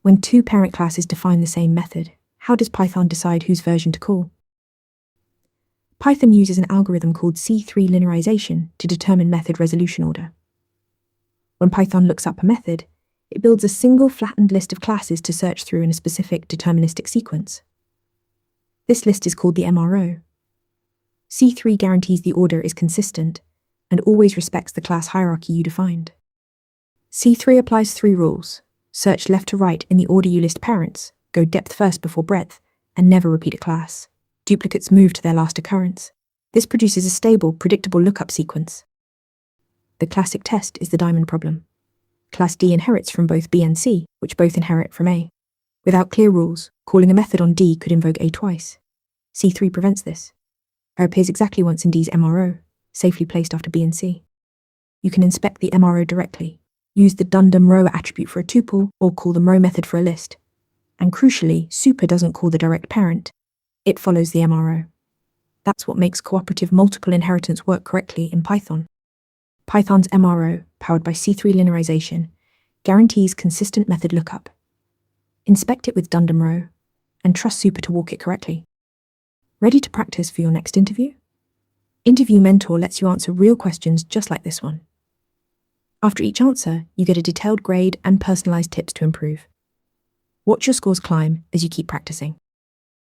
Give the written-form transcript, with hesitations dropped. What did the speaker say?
When two parent classes define the same method, how does Python decide whose version to call? Python uses an algorithm called C3 linearization to determine method resolution order. When Python looks up a method, it builds a single flattened list of classes to search through in a specific deterministic sequence. This list is called the MRO. C3 guarantees the order is consistent and always respects the class hierarchy you defined. C3 applies three rules: search left to right in the order you list parents, go depth first before breadth, and never repeat a class. Duplicates move to their last occurrence. This produces a stable, predictable lookup sequence. The classic test is the diamond problem. Class D inherits from both B and C, which both inherit from A. Without clear rules, calling a method on D could invoke A twice. C3 prevents this. A appears exactly once in D's MRO, safely placed after B and C. You can inspect the MRO directly, use the dundum-row attribute for a tuple, or call the row method for a list. And crucially, super doesn't call the direct parent. It follows the MRO. That's what makes cooperative multiple inheritance work correctly in Python. Python's MRO, powered by C3 linearization, guarantees consistent method lookup. Inspect it with dundum-row, and trust super to walk it correctly. Ready to practice for your next interview? Interview Mentor lets you answer real questions just like this one. After each answer, you get a detailed grade and personalized tips to improve. Watch your scores climb as you keep practicing.